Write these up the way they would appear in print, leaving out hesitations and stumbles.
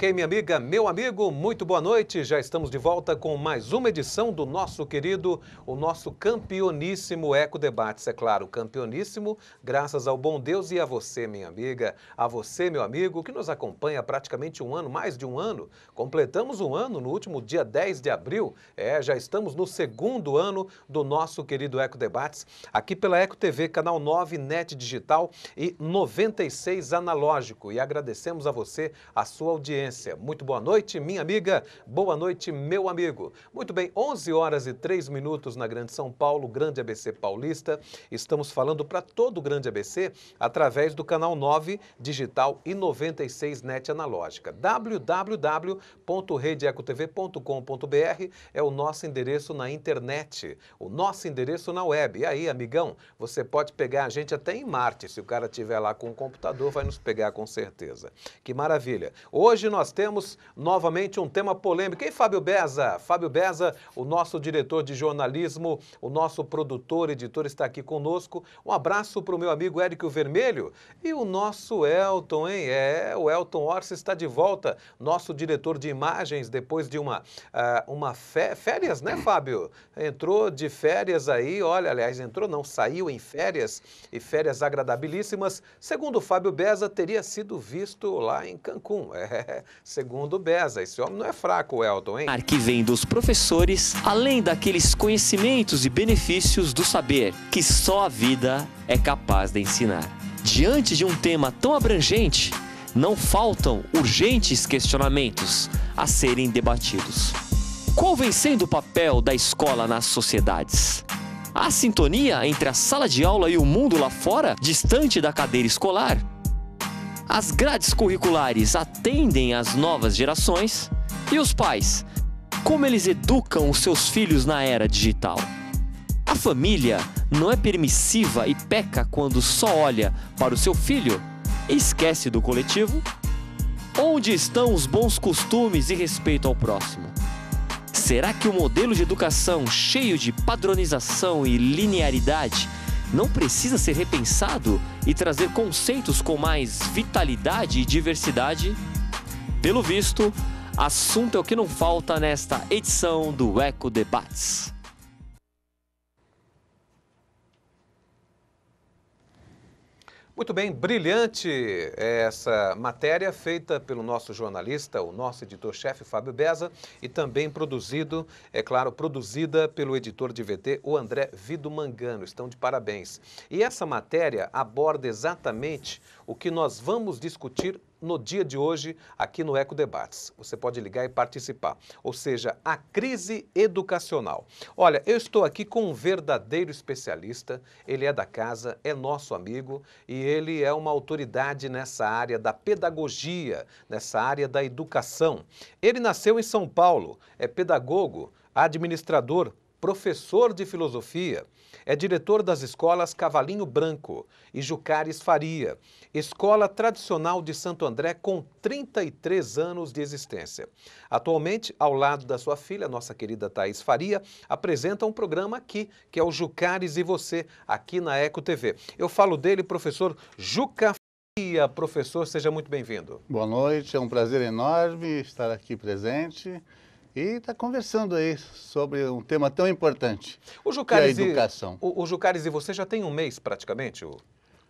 Ok, minha amiga, meu amigo, muito boa noite. Já estamos de volta com mais uma edição do nosso querido, o nosso campeoníssimo Eco Debates. É claro, campeoníssimo, graças ao bom Deus e a você, minha amiga, a você, meu amigo, que nos acompanha há praticamente um ano, mais de um ano. Completamos um ano no último dia 10 de abril. Já estamos no segundo ano do nosso querido Eco Debates, aqui pela Eco TV, canal 9, NET Digital e 96 Analógico. E agradecemos a você, a sua audiência. Muito boa noite, minha amiga. Boa noite, meu amigo. Muito bem, 11 horas e 3 minutos na Grande São Paulo, Grande ABC Paulista. Estamos falando para todo o Grande ABC através do canal 9 Digital e 96 NET Analógica. www.redeecotv.com.br é o nosso endereço na internet, o nosso endereço na web. E aí, amigão, você pode pegar a gente até em Marte. Se o cara estiver lá com o computador, vai nos pegar com certeza. Que maravilha. Hoje nós temos novamente um tema polêmico. E Fábio Beza? Fábio Beza, o nosso diretor de jornalismo, o nosso produtor, editor, está aqui conosco. Um abraço para o meu amigo Érico Vermelho e o nosso Elton, hein? O Elton Orsi está de volta, nosso diretor de imagens, depois de uma férias, né, Fábio? Entrou de férias aí, olha, aliás, entrou não, saiu em férias, e férias agradabilíssimas. Segundo o Fábio Beza, teria sido visto lá em Cancún. Segundo o Beza, esse homem não é fraco, Elton, hein? Que vem dos professores, além daqueles conhecimentos e benefícios do saber que só a vida é capaz de ensinar. Diante de um tema tão abrangente, não faltam urgentes questionamentos a serem debatidos. Qual vem sendo o papel da escola nas sociedades? Há sintonia entre a sala de aula e o mundo lá fora, distante da cadeira escolar? As grades curriculares atendem às novas gerações? E os pais? Como eles educam os seus filhos na era digital? A família não é permissiva e peca quando só olha para o seu filho e esquece do coletivo? Onde estão os bons costumes e respeito ao próximo? Será que o modelo de educação cheio de padronização e linearidade não precisa ser repensado e trazer conceitos com mais vitalidade e diversidade? Pelo visto, assunto é o que não falta nesta edição do Eco Debates. Muito bem, brilhante essa matéria feita pelo nosso jornalista, o nosso editor-chefe Fábio Beza, e também produzido, é claro, produzida pelo editor de VT, o André Vido Mangano. Estão de parabéns. E essa matéria aborda exatamente o que nós vamos discutir no dia de hoje aqui no Eco Debates. Você pode ligar e participar. Ou seja, a crise educacional. Olha, eu estou aqui com um verdadeiro especialista. Ele é da casa, é nosso amigo e ele é uma autoridade nessa área da pedagogia, nessa área da educação. Ele nasceu em São Paulo, é pedagogo, administrador, professor de filosofia, é diretor das escolas Cavalinho Branco e Jucares Faria, escola tradicional de Santo André com 33 anos de existência. Atualmente, ao lado da sua filha, nossa querida Thaís Faria, apresenta um programa aqui, que é o Jucares e Você, aqui na Eco TV. Eu falo dele, professor Juca Faria. Professor, seja muito bem-vindo. Boa noite, é um prazer enorme estar aqui presente e está conversando aí sobre um tema tão importante, O Jucares que é a educação. O Jucares e Você já tem um mês praticamente, o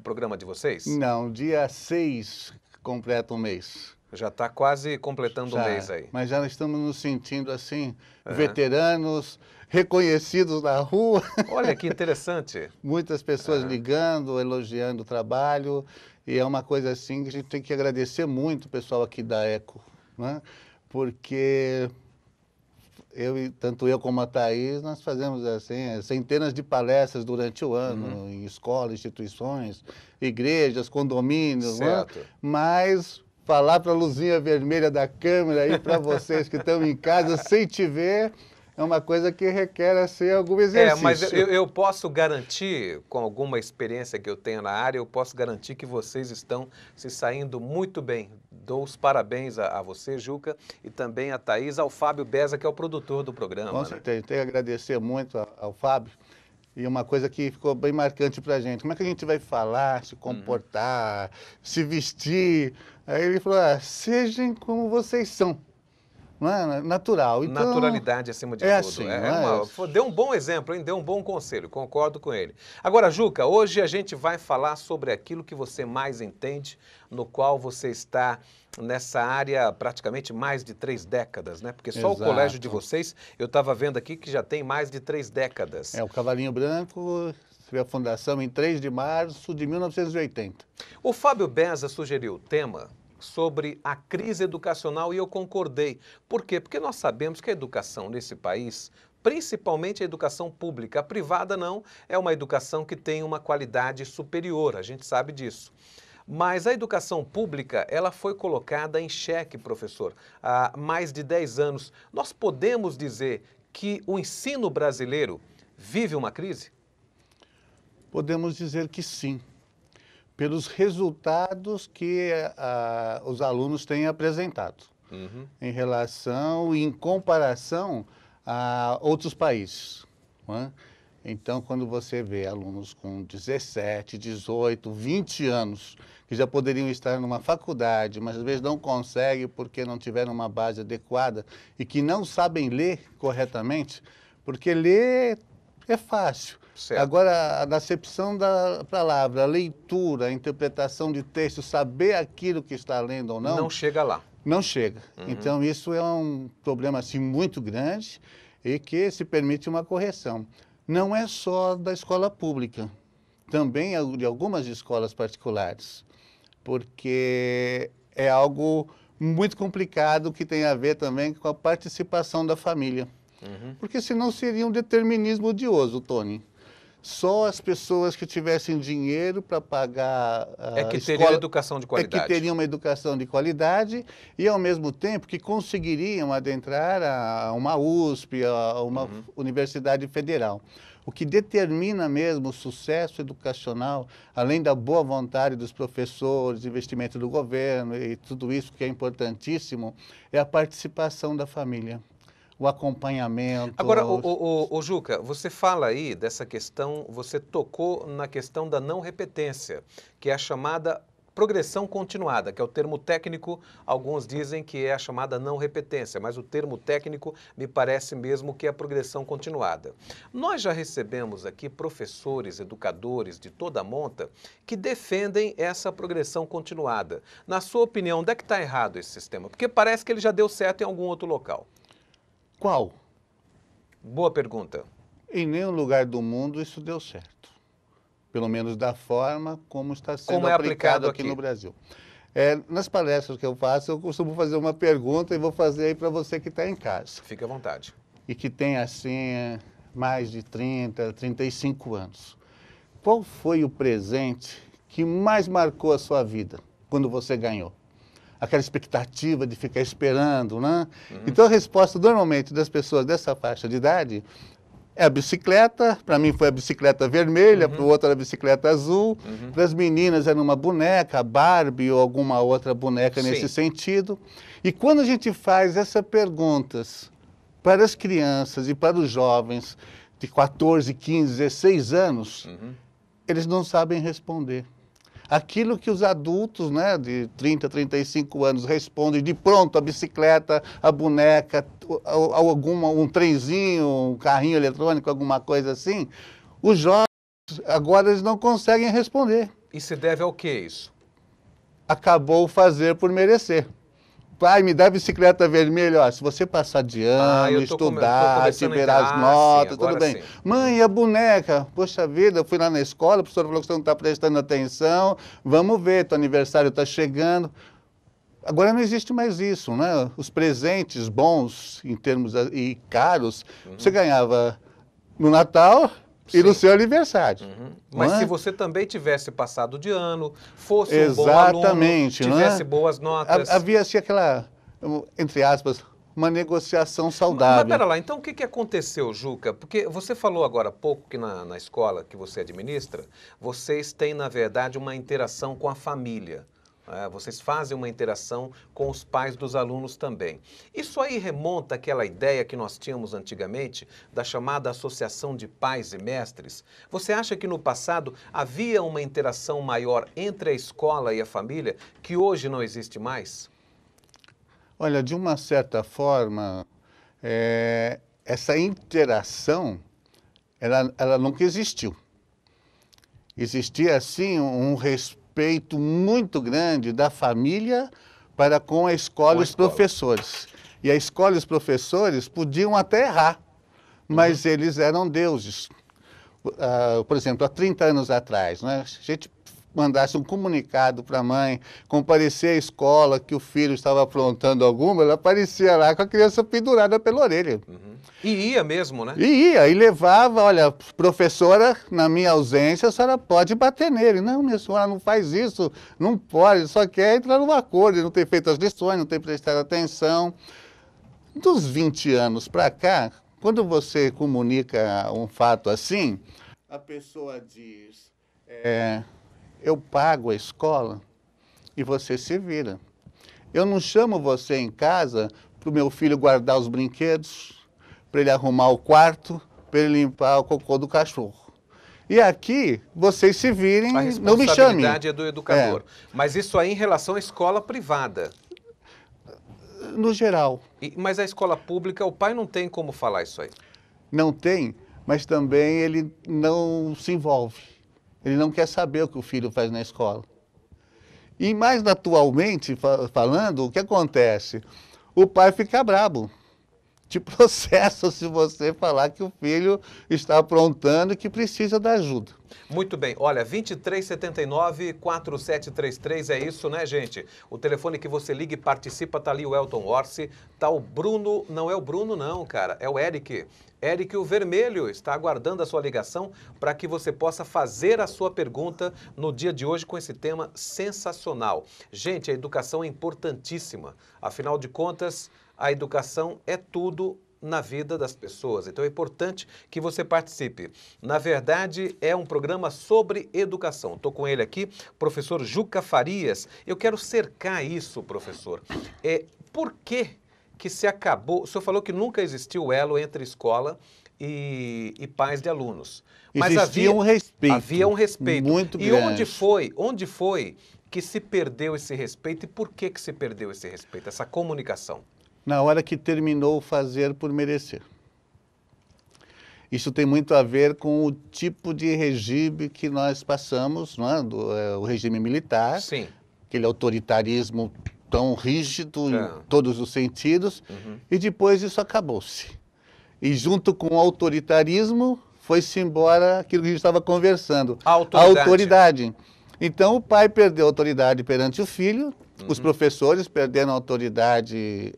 programa de vocês? Não, dia 6 completa um mês. Já está quase completando um mês aí. Mas já estamos nos sentindo assim, veteranos, reconhecidos na rua. Olha que interessante. Muitas pessoas ligando, elogiando o trabalho. E é uma coisa assim que a gente tem que agradecer muito o pessoal aqui da Eco, né? Porque tanto eu como a Thaís, nós fazemos assim, centenas de palestras durante o ano, em escolas, instituições, igrejas, condomínios, certo. Né? Mas falar para a luzinha vermelha da câmera aí para vocês que estão em casa sem te ver, é uma coisa que requer assim, algum exercício. Mas eu posso garantir, com alguma experiência que eu tenho na área, eu posso garantir que vocês estão se saindo muito bem. Dou os parabéns a você, Juca, e também a Thaís, ao Fábio Beza, que é o produtor do programa. Com certeza, tenho que agradecer muito ao Fábio. E uma coisa que ficou bem marcante para a gente, como é que a gente vai falar, se comportar, se vestir? Aí ele falou, sejam como vocês são, não é? Natural. Então, Naturalidade acima de é tudo. assim, não é? Deu um bom exemplo, hein? Deu um bom conselho, concordo com ele. Agora, Juca, hoje a gente vai falar sobre aquilo que você mais entende, no qual você está nessa área há praticamente mais de 3 décadas, né? Porque só o colégio de vocês, eu estava vendo aqui que já tem mais de 3 décadas. O Cavalinho Branco teve a fundação em 3 de março de 1980. O Fábio Beza sugeriu o tema sobre a crise educacional e eu concordei. Por quê? Porque nós sabemos que a educação nesse país, principalmente a educação pública, a privada não, é uma educação que tem uma qualidade superior, a gente sabe disso. Mas a educação pública, ela foi colocada em xeque, professor, há mais de 10 anos. Nós podemos dizer que o ensino brasileiro vive uma crise? Podemos dizer que sim, pelos resultados que os alunos têm apresentado em relação e em comparação a outros países. Não é? Então, quando você vê alunos com 17, 18, 20 anos, que já poderiam estar numa faculdade, mas às vezes não conseguem porque não tiveram uma base adequada e que não sabem ler corretamente, porque ler é fácil. Certo. Agora, a acepção da palavra, a leitura, a interpretação de texto, saber aquilo que está lendo ou não... Não chega lá. Não chega. Então, isso é um problema assim, muito grande e que se permite uma correção. Não é só da escola pública, também é de algumas escolas particulares, porque é algo muito complicado que tem a ver também com a participação da família. Porque senão seria um determinismo odioso, Tony. Só as pessoas que tivessem dinheiro para pagar a que escola... teriam educação de qualidade. É que teriam uma educação de qualidade e, ao mesmo tempo, que conseguiriam adentrar a uma USP, a uma universidade federal. O que determina mesmo o sucesso educacional, além da boa vontade dos professores, investimento do governo e tudo isso que é importantíssimo, é a participação da família. O acompanhamento... Agora, o Juca, você fala aí dessa questão, você tocou na questão da não repetência, que é a chamada progressão continuada, que é o termo técnico, alguns dizem que é a chamada não repetência, mas o termo técnico me parece mesmo que é a progressão continuada. Nós já recebemos aqui professores, educadores de toda a monta que defendem essa progressão continuada. Na sua opinião, onde é que está errado esse sistema? Porque parece que ele já deu certo em algum outro local. Qual? Boa pergunta. Em nenhum lugar do mundo isso deu certo. Pelo menos da forma como está sendo aplicado aqui no Brasil. Nas palestras que eu faço, eu costumo fazer uma pergunta e vou fazer aí para você que está em casa. Fique à vontade. E que tem, assim, mais de 30, 35 anos. Qual foi o presente que mais marcou a sua vida quando você ganhou? Aquela expectativa de ficar esperando, né? Então, a resposta, normalmente, das pessoas dessa faixa de idade é a bicicleta. Para mim foi a bicicleta vermelha, para o outro era a bicicleta azul. Para as meninas era uma boneca, Barbie ou alguma outra boneca nesse sentido. E quando a gente faz essas perguntas para as crianças e para os jovens de 14, 15, 16 anos, eles não sabem responder. Aquilo que os adultos, né, de 30, 35 anos respondem de pronto, a bicicleta, a boneca, um trenzinho, um carrinho eletrônico, alguma coisa assim, os jovens agora eles não conseguem responder. E se deve ao que isso? Acabou fazer por merecer. Pai, me dá a bicicleta vermelha, ó, se você passar de ano, estudar, tiver as notas, tudo bem. Sim. Mãe, a boneca? Poxa vida, eu fui lá na escola, a professora falou que você não está prestando atenção, vamos ver, teu aniversário está chegando. Agora não existe mais isso, né? Os presentes bons, em termos e caros, você ganhava no Natal... e no seu aniversário. Mas se você também tivesse passado de ano, fosse um bom aluno, tivesse boas notas... Havia assim aquela, entre aspas, uma negociação saudável. Mas pera lá, então o que aconteceu, Juca? Porque você falou agora há pouco que na escola que você administra, vocês têm, na verdade, uma interação com a família. Vocês fazem uma interação com os pais dos alunos também. Isso aí remonta àquela ideia que nós tínhamos antigamente, da chamada Associação de Pais e Mestres? Você acha que no passado havia uma interação maior entre a escola e a família, que hoje não existe mais? Olha, de uma certa forma, essa interação, ela nunca existiu. Existia, assim, um respeito muito grande da família para com a escola e os professores. E a escola e os professores podiam até errar, mas eles eram deuses. Por exemplo, há 30 anos atrás, né, se a gente mandasse um comunicado para a mãe, comparecer à escola que o filho estava aprontando alguma, ela aparecia lá com a criança pendurada pela orelha. E ia mesmo, né? E ia, e levava, olha, professora, na minha ausência, a senhora pode bater nele. Não, minha senhora, não faz isso, não pode, só quer entrar num acordo, não tem feito as lições, não tem prestado atenção. Dos 20 anos para cá, quando você comunica um fato assim, a pessoa diz, eu pago a escola e você se vira. Eu não chamo você em casa para o meu filho guardar os brinquedos, para ele arrumar o quarto, para ele limpar o cocô do cachorro. E aqui, vocês se virem, não me chamem. A responsabilidade é do educador. Mas isso aí em relação à escola privada. No geral. Mas a escola pública, o pai não tem como falar isso aí. Não tem, mas também ele não se envolve. Ele não quer saber o que o filho faz na escola. E mais atualmente, falando, o que acontece? O pai fica brabo. Te processa se você falar que o filho está aprontando e que precisa da ajuda. Muito bem. Olha, 2379-4733 é isso, né, gente? O telefone que você liga e participa, tá ali o Elton Orsi, tá o Bruno, não é o Bruno não, cara, é o Eric. Eric, o Vermelho, está aguardando a sua ligação para que você possa fazer a sua pergunta no dia de hoje com esse tema sensacional. Gente, a educação é importantíssima. Afinal de contas, a educação é tudo na vida das pessoas. Então é importante que você participe. Na verdade, é um programa sobre educação. Estou com ele aqui, professor Juca Farias. Eu quero cercar isso, professor. Por que se acabou... O senhor falou que nunca existiu elo entre escola e pais de alunos. Mas existia um respeito. Havia um respeito. Muito grande. E onde foi que se perdeu esse respeito e por que se perdeu esse respeito, essa comunicação? Na hora que terminou o fazer por merecer. Isso tem muito a ver com o tipo de regime que nós passamos, não é? O regime militar. Sim. Aquele autoritarismo tão rígido em todos os sentidos, e depois isso acabou-se. E junto com o autoritarismo, foi-se embora aquilo que a gente estava conversando. A autoridade. Então, o pai perdeu a autoridade perante o filho, os professores perderam a autoridade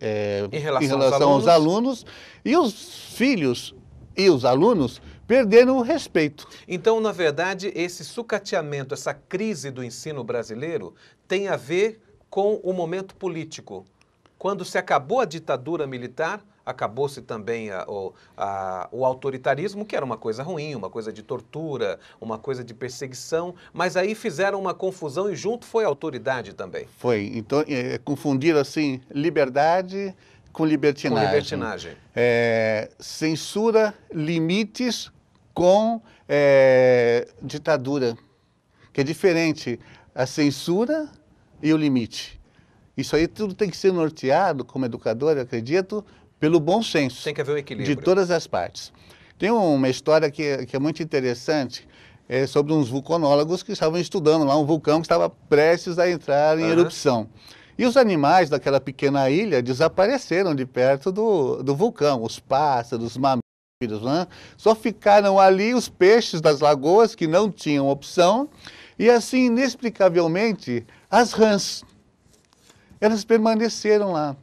em relação aos alunos, e os filhos e os alunos perderam o respeito. Então, na verdade, esse sucateamento, essa crise do ensino brasileiro tem a ver com o momento político. Quando se acabou a ditadura militar, acabou-se também o autoritarismo, que era uma coisa ruim, uma coisa de tortura, uma coisa de perseguição, mas aí fizeram uma confusão e junto foi a autoridade também. Foi. Então, confundiram assim, liberdade com libertinagem. Com libertinagem. Censura, limites com ditadura, que é diferente. A censura e o limite. Isso aí tudo tem que ser norteado, como educador, eu acredito, pelo bom senso. Tem que haver um equilíbrio. De todas as partes. Tem uma história que é muito interessante, sobre uns vulcanólogos que estavam estudando lá um vulcão que estava prestes a entrar em erupção. E os animais daquela pequena ilha desapareceram de perto do vulcão, os pássaros, os mamíferos, né? Só ficaram ali os peixes das lagoas que não tinham opção, e assim, inexplicavelmente, as rãs, elas permaneceram lá.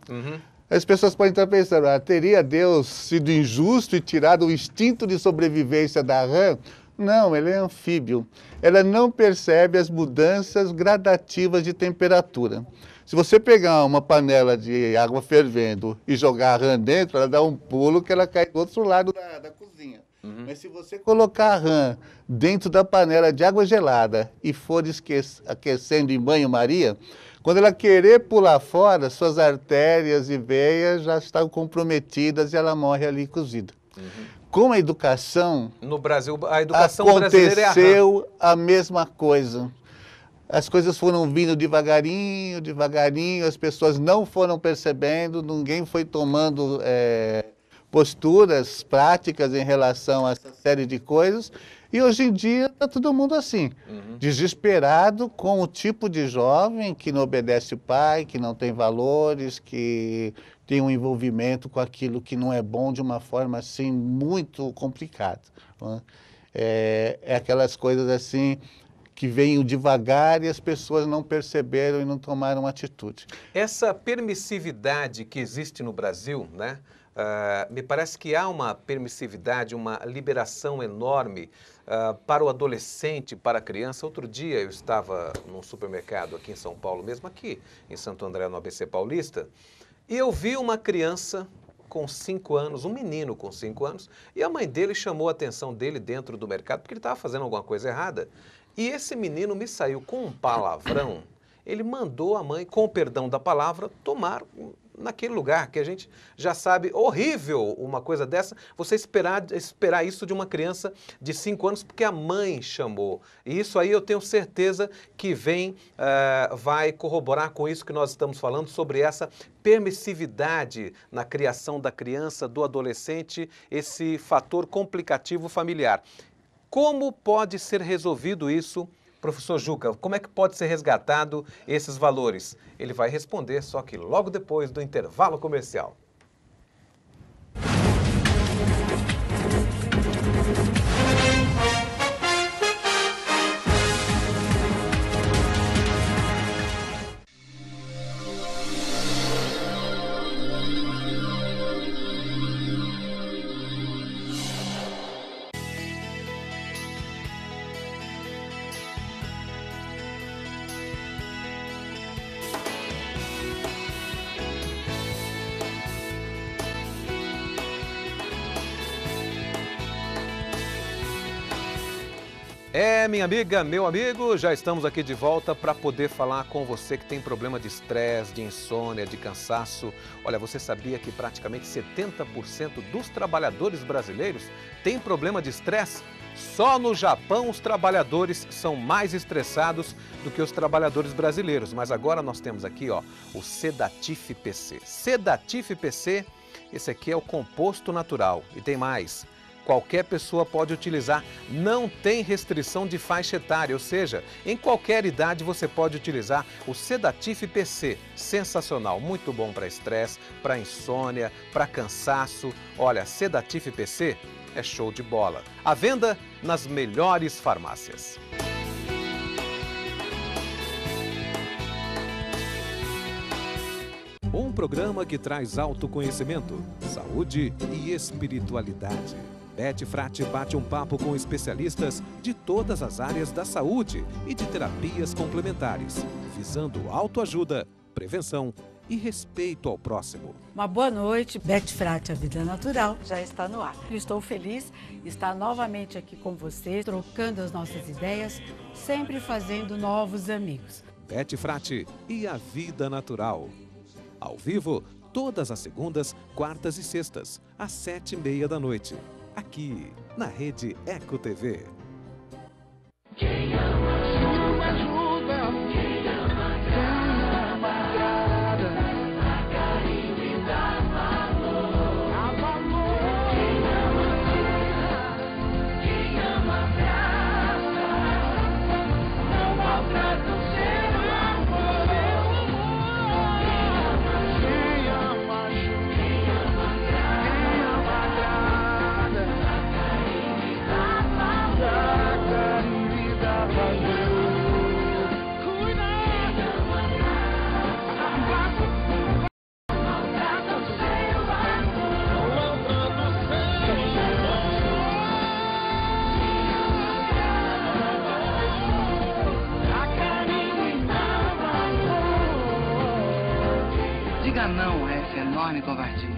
As pessoas podem estar pensando, teria Deus sido injusto e tirado o instinto de sobrevivência da rã? Não, ela é anfíbio. Ela não percebe as mudanças gradativas de temperatura. Se você pegar uma panela de água fervendo e jogar a rã dentro, ela dá um pulo que ela cai do outro lado da cozinha. Mas se você colocar a rã dentro da panela de água gelada e for aquecendo em banho-maria, Quando ela querer pular fora, suas artérias e veias já estão comprometidas e ela morre ali cozida. Com a educação... No Brasil, a educação brasileira é aconteceu a mesma coisa. As coisas foram vindo devagarinho, devagarinho, as pessoas não foram percebendo, ninguém foi tomando posturas práticas em relação a essa série de coisas. E hoje em dia está todo mundo assim, desesperado com o tipo de jovem que não obedece o pai, que não tem valores, que tem um envolvimento com aquilo que não é bom de uma forma assim muito complicada. Né? É aquelas coisas assim que veio devagar e as pessoas não perceberam e não tomaram atitude. Essa permissividade que existe no Brasil, né? Me parece que há uma permissividade, uma liberação enorme para o adolescente, para a criança. Outro dia eu estava num supermercado aqui em São Paulo mesmo, aqui em Santo André, no ABC Paulista, e eu vi uma criança com 5 anos, um menino com 5 anos, e a mãe dele chamou a atenção dele dentro do mercado porque ele estava fazendo alguma coisa errada. E esse menino me saiu com um palavrão. Ele mandou a mãe, com o perdão da palavra, tomar naquele lugar que a gente já sabe, horrível uma coisa dessa, você esperar isso de uma criança de 5 anos porque a mãe chamou. E isso aí eu tenho certeza que vai corroborar com isso que nós estamos falando sobre essa permissividade na criação da criança, do adolescente, esse fator complicativo familiar. Como pode ser resolvido isso, professor Juca? Como é que pode ser resgatado esses valores? Ele vai responder, só que logo depois do intervalo comercial. Minha amiga, meu amigo, já estamos aqui de volta para poder falar com você que tem problema de estresse, de insônia, de cansaço. Olha, você sabia que praticamente 70% dos trabalhadores brasileiros têm problema de estresse? Só no Japão os trabalhadores são mais estressados do que os trabalhadores brasileiros. Mas agora nós temos aqui, ó, o Sedatif PC. Sedatif PC, esse aqui é o composto natural. E tem mais. Qualquer pessoa pode utilizar, não tem restrição de faixa etária, ou seja, em qualquer idade você pode utilizar o Sedatif PC. Sensacional, muito bom para estresse, para insônia, para cansaço. Olha, Sedatif PC é show de bola. À venda nas melhores farmácias. Um programa que traz autoconhecimento, saúde e espiritualidade. Beth Frati bate um papo com especialistas de todas as áreas da saúde e de terapias complementares, visando autoajuda, prevenção e respeito ao próximo. Uma boa noite, Beth Frati, a Vida Natural, já está no ar. Estou feliz de estar novamente aqui com você, trocando as nossas ideias, sempre fazendo novos amigos. Beth Frati e a Vida Natural. Ao vivo, todas as segundas, quartas e sextas, às 7h30 da noite. Aqui, na Rede Eco TV. Quem ama ajuda, quem ama agrada, a carinho e dá valor, Quem ama abraça, não maltrata o seu amor. Quem ama ajuda, quem ama agrada, Diga não a essa enorme covardia.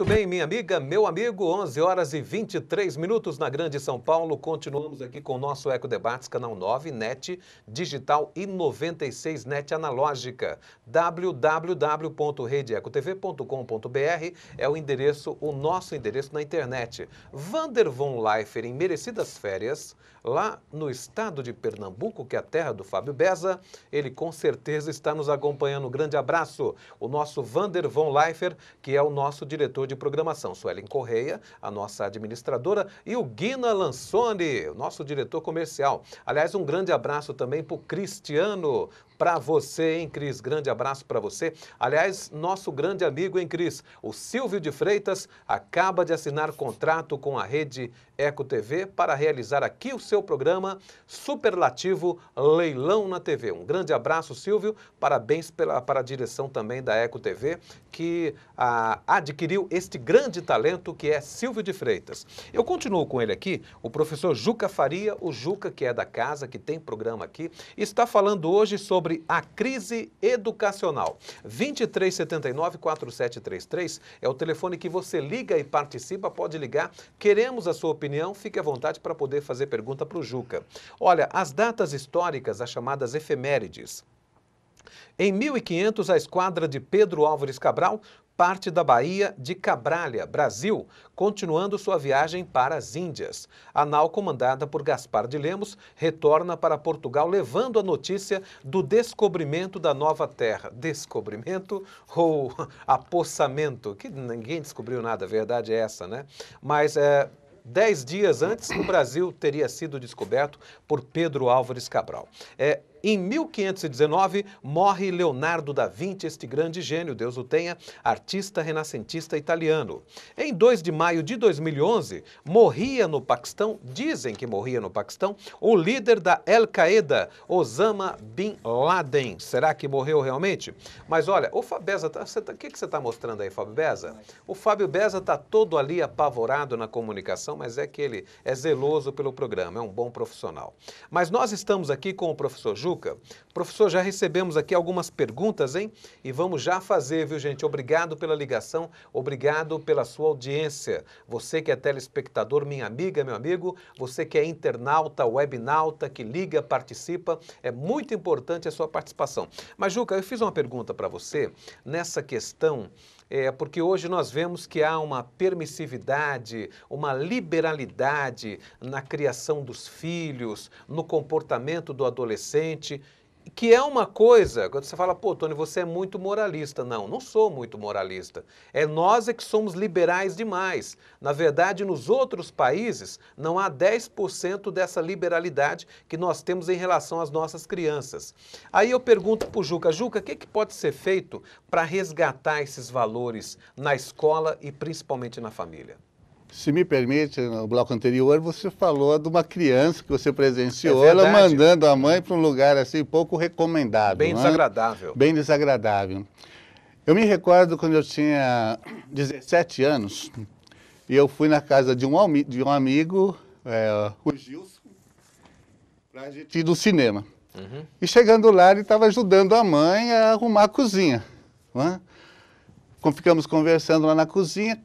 Muito bem, minha amiga, meu amigo, 11 horas e 23 minutos na Grande São Paulo. Continuamos aqui com o nosso Eco Debates, canal 9, NET Digital e 96 NET Analógica. www.redeecotv.com.br é o endereço, o nosso endereço na internet. Vander von Leifert, em merecidas férias, lá no estado de Pernambuco, que é a terra do Fábio Beza, ele com certeza está nos acompanhando. Um grande abraço. O nosso Vander von Leifert, que é o nosso diretor de programação. Suelen Correia, a nossa administradora, e o Guina Lansone, o nosso diretor comercial. Aliás, um grande abraço também para o Cristiano, para você, hein, Cris? Grande abraço para você. Aliás, nosso grande amigo, hein, Cris? O Silvio de Freitas acaba de assinar contrato com a Rede Eco TV para realizar aqui o seu programa Superlativo Leilão na TV. Um grande abraço, Silvio. Parabéns para a direção também da Eco TV, que adquiriu este grande talento que é Silvio de Freitas. Eu continuo com ele aqui, o professor Juca Faria, o Juca, que é da casa, que tem programa aqui, está falando hoje sobre a crise educacional. 2379-4733 é o telefone que você liga e participa, pode ligar. Queremos a sua opinião, fique à vontade para poder fazer pergunta para o Juca. Olha, as datas históricas, as chamadas efemérides. Em 1500, a esquadra de Pedro Álvares Cabral parte da Baía de Cabralha, Brasil, continuando sua viagem para as Índias. A nau, comandada por Gaspar de Lemos, retorna para Portugal, levando a notícia do descobrimento da nova terra. Descobrimento ou apossamento? Que ninguém descobriu nada, a verdade é essa, né? Mas 10 dias antes, o Brasil teria sido descoberto por Pedro Álvares Cabral. Em 1519, morre Leonardo da Vinci, este grande gênio, Deus o tenha, artista renascentista italiano. Em 2 de maio de 2011, morria no Paquistão, dizem que morria no Paquistão, o líder da Al-Qaeda, Osama Bin Laden. Será que morreu realmente? Mas olha, o Fábio Beza, o que você está mostrando aí, Fábio Beza? O Fábio Beza está todo ali apavorado na comunicação, mas é que ele é zeloso pelo programa, é um bom profissional. Mas nós estamos aqui com o professor Juca. Professor, já recebemos aqui algumas perguntas, hein? E vamos já fazer, viu, gente? Obrigado pela ligação, obrigado pela sua audiência. Você que é telespectador, minha amiga, meu amigo, você que é internauta, webnauta, que liga, participa, é muito importante a sua participação. Mas, Juca, eu fiz uma pergunta para você nessa questão, porque hoje nós vemos que há uma permissividade, uma liberalidade na criação dos filhos, no comportamento do adolescente, que é uma coisa, quando você fala, pô, Tony, você é muito moralista. Não, não sou muito moralista. Nós é que somos liberais demais. Na verdade, nos outros países, não há 10% dessa liberalidade que nós temos em relação às nossas crianças. Aí eu pergunto para o Juca, Juca, o que pode ser feito para resgatar esses valores na escola e principalmente na família? Se me permite, no bloco anterior, você falou de uma criança que você presenciou, ela mandando a mãe para um lugar assim pouco recomendável. Bem desagradável. Bem desagradável. Eu me recordo quando eu tinha 17 anos, e eu fui na casa de um amigo, o Gilson, para a gente ir no cinema. Uhum. E chegando lá, ele estava ajudando a mãe a arrumar a cozinha. Ficamos conversando lá na cozinha.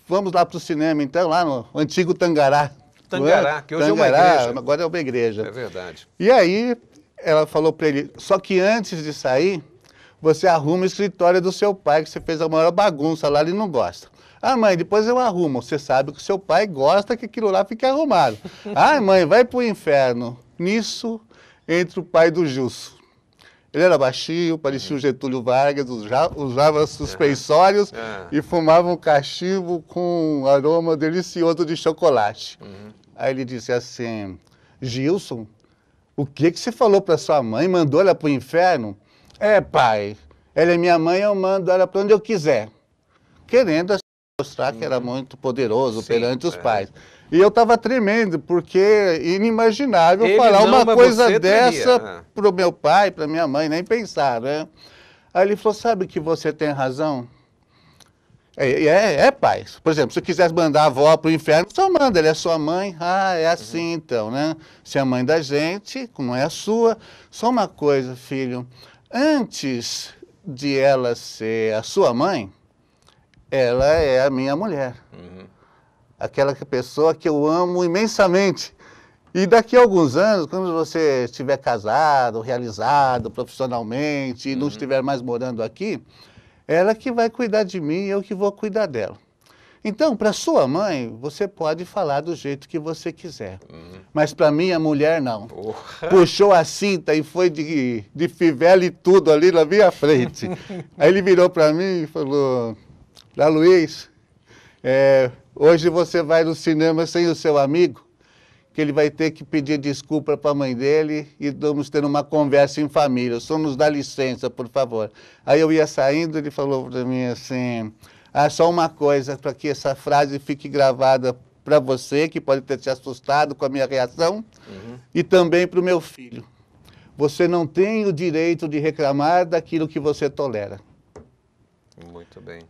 Vamos lá para o cinema, então, lá no antigo Tangará. Tangará, que hoje é uma igreja. Agora é uma igreja. É verdade. E aí, ela falou para ele, só que antes de sair, você arruma o escritório do seu pai, que você fez a maior bagunça lá, ele não gosta. Ah, mãe, depois eu arrumo. Você sabe que o seu pai gosta que aquilo lá fique arrumado. Ah, mãe, vai para o inferno. Nisso, entra o pai do Jusso. Ele era baixinho, parecia o Getúlio Vargas, usava suspensórios e fumava um cachimbo com um aroma delicioso de chocolate. Aí ele disse assim, Gilson, o que você falou para sua mãe? Mandou ela para o inferno? Pai, ela é minha mãe, eu mando ela para onde eu quiser. Querendo mostrar que era muito poderoso perante os pais. E eu estava tremendo, porque é inimaginável falar uma coisa dessa para o meu pai, para minha mãe, nem pensar, né? Aí ele falou, sabe que você tem razão? Pai. Por exemplo, se quisesse mandar a avó para o inferno, só manda, ela é sua mãe. Ah, é assim então, né? Se é a mãe da gente, como é a sua. Só uma coisa, filho, antes de ela ser a sua mãe, ela é a minha mulher. Aquela pessoa que eu amo imensamente. E daqui a alguns anos, quando você estiver casado, realizado profissionalmente e não estiver mais morando aqui, ela que vai cuidar de mim e eu que vou cuidar dela. Então, para sua mãe, você pode falar do jeito que você quiser. Mas para minha mulher, não. Puxou a cinta e foi de fivela e tudo ali na minha frente. Aí ele virou para mim e falou, Luiz, hoje você vai no cinema sem o seu amigo, que ele vai ter que pedir desculpa para a mãe dele e vamos ter uma conversa em família. Só nos dá licença, por favor. Aí eu ia saindo, ele falou para mim assim, só uma coisa, para que essa frase fique gravada para você, que pode ter te assustado com a minha reação, e também para o meu filho. Você não tem o direito de reclamar daquilo que você tolera. Muito bem.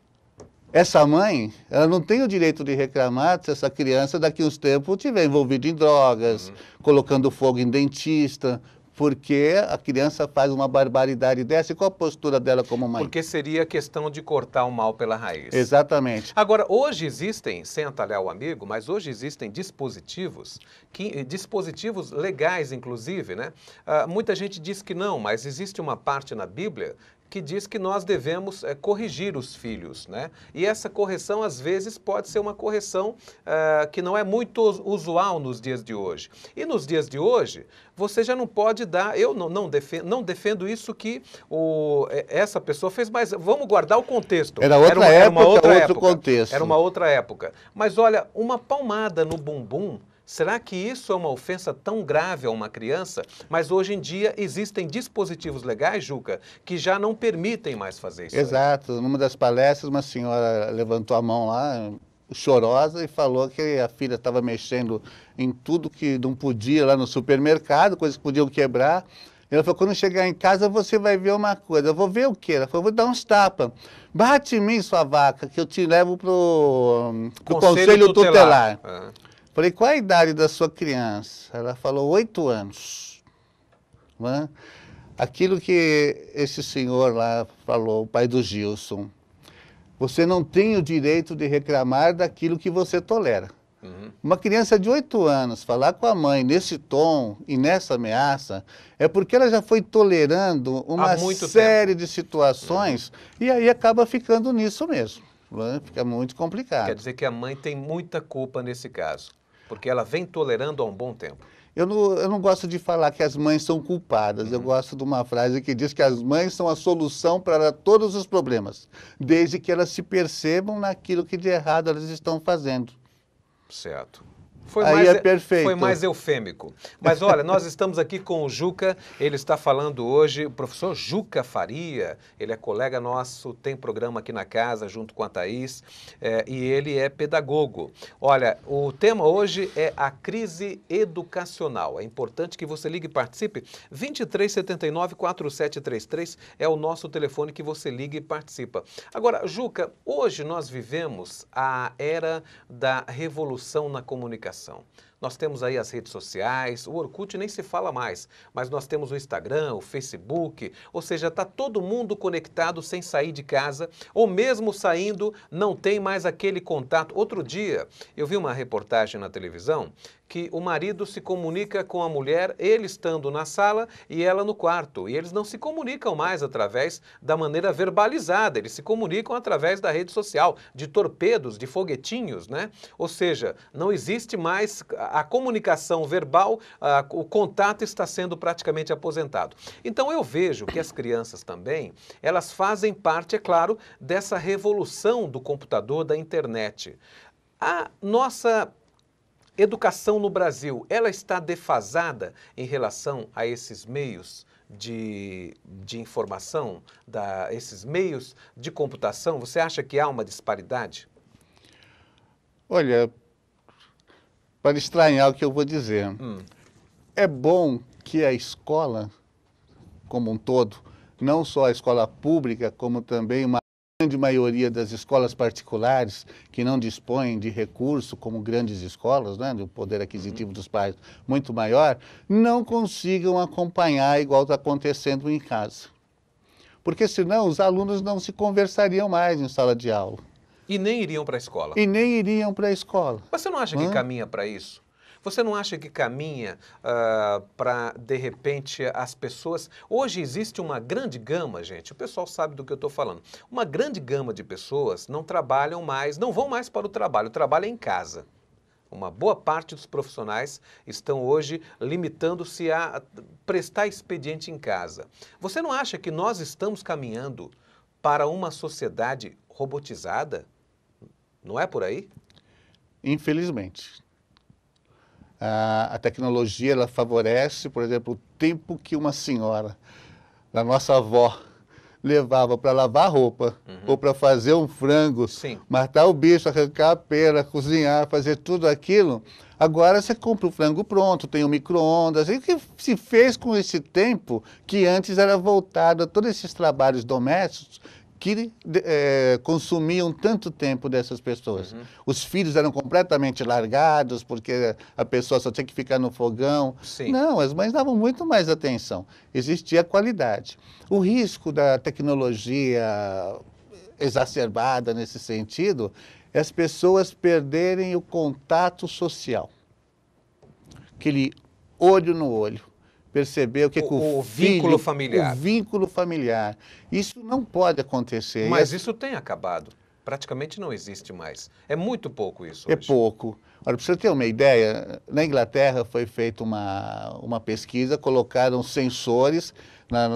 Essa mãe, ela não tem o direito de reclamar se essa criança daqui a uns tempos estiver envolvida em drogas, colocando fogo em dentista, porque a criança faz uma barbaridade dessa. E qual a postura dela como mãe? Porque seria questão de cortar o mal pela raiz. Exatamente. Agora, hoje existem, sem atalhar o amigo, mas hoje existem dispositivos, dispositivos legais, inclusive, né? Muita gente diz que não, mas existe uma parte na Bíblia que diz que nós devemos corrigir os filhos, né? E essa correção, às vezes, pode ser uma correção que não é muito usual nos dias de hoje. E nos dias de hoje, você já não pode dar... Eu não defendo isso que essa pessoa fez, mas vamos guardar o contexto. Era outra época, outro contexto. Era uma outra época. Mas olha, uma palmada no bumbum, será que isso é uma ofensa tão grave a uma criança? Mas hoje em dia existem dispositivos legais, Juca, que já não permitem mais fazer isso. Exato. Numa das palestras, uma senhora levantou a mão lá, chorosa, e falou que a filha estava mexendo em tudo que não podia lá no supermercado, coisas que podiam quebrar. Ela falou, quando chegar em casa você vai ver uma coisa. Eu vou ver o quê? Ela falou, vou dar uns tapas. Bate em mim, sua vaca, que eu te levo pro Conselho Tutelar. Falei, qual a idade da sua criança? Ela falou, 8 anos. Né? Aquilo que esse senhor lá falou, o pai do Gilson, você não tem o direito de reclamar daquilo que você tolera. Uma criança de 8 anos falar com a mãe nesse tom e nessa ameaça é porque ela já foi tolerando uma série de situações e aí acaba ficando nisso mesmo. Né? Fica muito complicado. Quer dizer que a mãe tem muita culpa nesse caso, porque ela vem tolerando há um bom tempo. Eu não gosto de falar que as mães são culpadas. Eu gosto de uma frase que diz que as mães são a solução para todos os problemas, desde que elas se percebam naquilo que de errado elas estão fazendo. Certo. Perfeito. Foi mais eufêmico. Mas olha, nós estamos aqui com o Juca, ele está falando hoje, o professor Juca Faria, ele é colega nosso, tem programa aqui na casa junto com a Thaís, e ele é pedagogo. Olha, o tema hoje é a crise educacional. É importante que você ligue e participe. 2379-4733 é o nosso telefone que você liga e participa. Agora, Juca, hoje nós vivemos a era da revolução na comunicação. Nós temos aí as redes sociais, o Orkut nem se fala mais, mas nós temos o Instagram, o Facebook, ou seja, está todo mundo conectado sem sair de casa, ou mesmo saindo, não tem mais aquele contato. Outro dia, eu vi uma reportagem na televisão que o marido se comunica com a mulher, ele estando na sala e ela no quarto. E eles não se comunicam mais através da maneira verbalizada, eles se comunicam através da rede social, de torpedos, de foguetinhos, né? Ou seja, não existe mais a comunicação verbal, o contato está sendo praticamente aposentado. Então eu vejo que as crianças também, elas fazem parte, é claro, dessa revolução do computador, da internet. A nossa educação no Brasil, ela está defasada em relação a esses meios de informação, esses meios de computação? Você acha que há uma disparidade? Olha, para estranhar o que eu vou dizer, é bom que a escola, como um todo, não só a escola pública, como também uma grande maioria das escolas particulares que não dispõem de recurso como grandes escolas, né, do poder aquisitivo dos pais muito maior, não consigam acompanhar igual está acontecendo em casa. Porque senão os alunos não se conversariam mais em sala de aula. E nem iriam para a escola. E nem iriam para a escola. Você não acha que caminha para isso? Você não acha que caminha para, de repente, as pessoas... Hoje existe uma grande gama, gente, o pessoal sabe do que eu estou falando. Uma grande gama de pessoas não trabalham mais, não vão mais para o trabalho é em casa. Uma boa parte dos profissionais estão hoje limitando-se a prestar expediente em casa. Você não acha que nós estamos caminhando para uma sociedade robotizada? Não é por aí? Infelizmente. A tecnologia, ela favorece, por exemplo, o tempo que uma senhora, a nossa avó, levava para lavar roupa, ou para fazer um frango, matar o bicho, arrancar a pena, cozinhar, fazer tudo aquilo. Agora você compra o frango pronto, tem o micro-ondas. E o que se fez com esse tempo que antes era voltado a todos esses trabalhos domésticos que consumiam tanto tempo dessas pessoas. Os filhos eram completamente largados, porque a pessoa só tinha que ficar no fogão. Não, as mães davam muito mais atenção. Existia qualidade. O risco da tecnologia exacerbada nesse sentido é as pessoas perderem o contato social. Aquele olho no olho. Perceber o que o vínculo familiar. O vínculo familiar. Isso não pode acontecer. Mas isso tem acabado. Praticamente não existe mais. É muito pouco isso hoje. É pouco. Olha, para você ter uma ideia, na Inglaterra foi feita uma pesquisa, colocaram sensores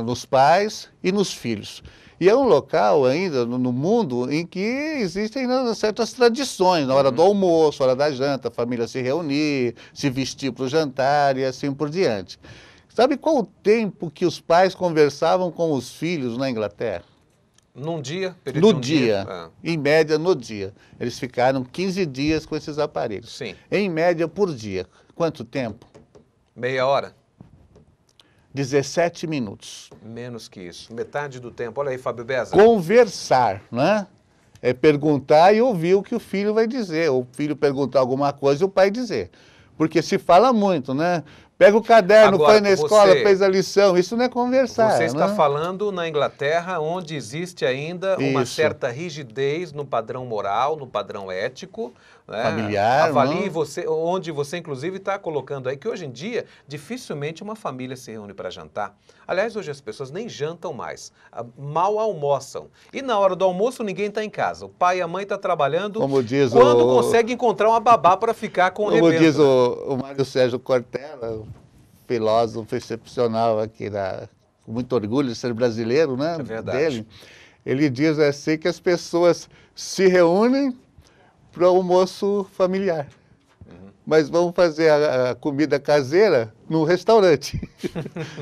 nos pais e nos filhos. E é um local ainda no mundo em que existem certas tradições, na hora do almoço, na hora da janta, a família se reunir, se vestir para o jantar e assim por diante. Sabe qual o tempo que os pais conversavam com os filhos na Inglaterra? Num dia? No dia. Em média, no dia. Eles ficaram 15 dias com esses aparelhos. Em média, por dia. Quanto tempo? Meia hora? 17 minutos. Menos que isso. Metade do tempo. Olha aí, Fábio Beza. Conversar, né? É perguntar e ouvir o que o filho vai dizer. O filho perguntar alguma coisa e o pai dizer. Porque se fala muito, né? Pega o caderno, foi na escola, fez a lição. Isso não é conversar. Você está falando na Inglaterra, onde existe ainda uma certa rigidez no padrão moral, no padrão ético. Familiar. Avalie você, onde você, inclusive, está colocando aí que hoje em dia, dificilmente uma família se reúne para jantar. Aliás, hoje as pessoas nem jantam mais, mal almoçam. E na hora do almoço ninguém está em casa. O pai e a mãe estão trabalhando. Como diz quando consegue encontrar uma babá para ficar com o rebento. Como diz o Mário Sérgio Cortella, filósofo excepcional aqui, com muito orgulho de ser brasileiro, né? É verdade. Dele. Ele diz assim que as pessoas se reúnem para o almoço familiar. Mas vão fazer a comida caseira no restaurante.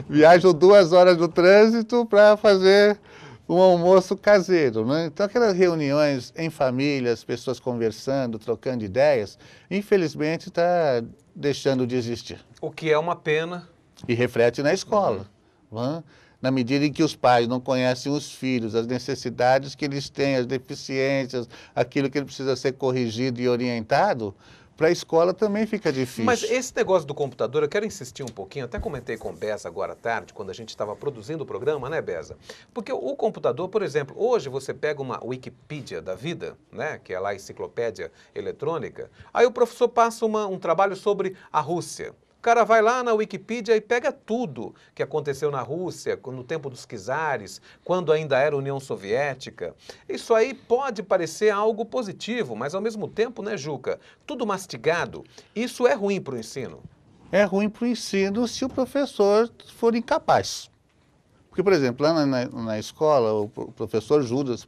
Viajam 2 horas no trânsito para fazer um almoço caseiro, né? Então, aquelas reuniões em família, as pessoas conversando, trocando ideias, infelizmente está deixando de existir. O que é uma pena. E reflete na escola. Né? Na medida em que os pais não conhecem os filhos, as necessidades que eles têm, as deficiências, aquilo que ele precisa ser corrigido e orientado, para a escola também fica difícil. Mas esse negócio do computador, eu quero insistir um pouquinho, até comentei com o Beza agora à tarde, quando a gente estava produzindo o programa, né, Beza? Porque o computador, por exemplo, hoje você pega uma Wikipedia da vida, né, que é lá a enciclopédia eletrônica, aí o professor passa um trabalho sobre a Rússia. O cara vai lá na Wikipedia e pega tudo que aconteceu na Rússia, no tempo dos czares, quando ainda era União Soviética. Isso aí pode parecer algo positivo, mas ao mesmo tempo, né, Juca, tudo mastigado, isso é ruim para o ensino. É ruim para o ensino se o professor for incapaz. Porque, por exemplo, lá na escola, o professor Judas,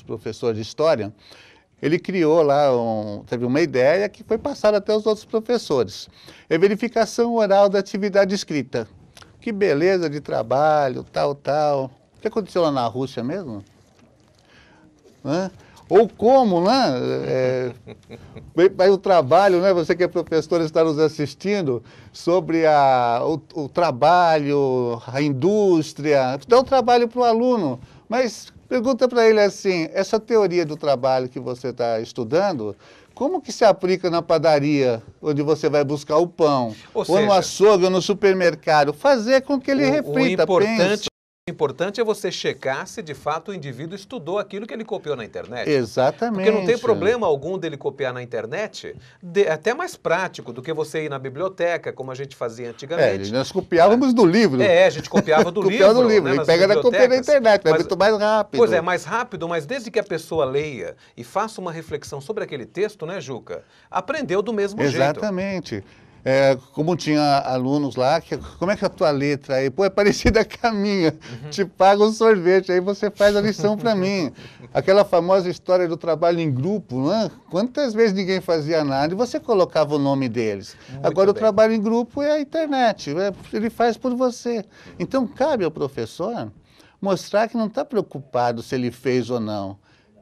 professor de História, ele criou lá, teve uma ideia que foi passada até os outros professores. É verificação oral da atividade escrita. Que beleza de trabalho, tal. O que aconteceu lá na Rússia mesmo? Ou como, né? Vai o trabalho, né? Você que é professor está nos assistindo, sobre o trabalho, a indústria. Dá o trabalho para o aluno, mas pergunta para ele assim, essa teoria do trabalho que você está estudando, como que se aplica na padaria, onde você vai buscar o pão? Ou no açougue, ou no supermercado? Fazer com que ele reflita, pense. O importante é você checar se de fato o indivíduo estudou aquilo que ele copiou na internet. Exatamente. Porque não tem problema algum dele copiar na internet, é até mais prático do que você ir na biblioteca, como a gente fazia antigamente. Nós copiávamos do livro. A gente copiava do livro. Copiava do livro, né, e nas pega na cópia na bibliotecas. internet, é Mas- muito mais rápido. Pois é, mais rápido, mas desde que a pessoa leia e faça uma reflexão sobre aquele texto, né, Juca? Aprendeu do mesmo jeito. Exatamente. Como tinha alunos lá, como é que é a tua letra aí? Pô, é parecida com a minha. Te paga um sorvete, aí você faz a lição para mim. Aquela famosa história do trabalho em grupo, né? Quantas vezes ninguém fazia nada e você colocava o nome deles. Muito Agora, o bem. trabalho em grupo é a internet, ele faz por você. Então, cabe ao professor mostrar que não está preocupado se ele fez ou não.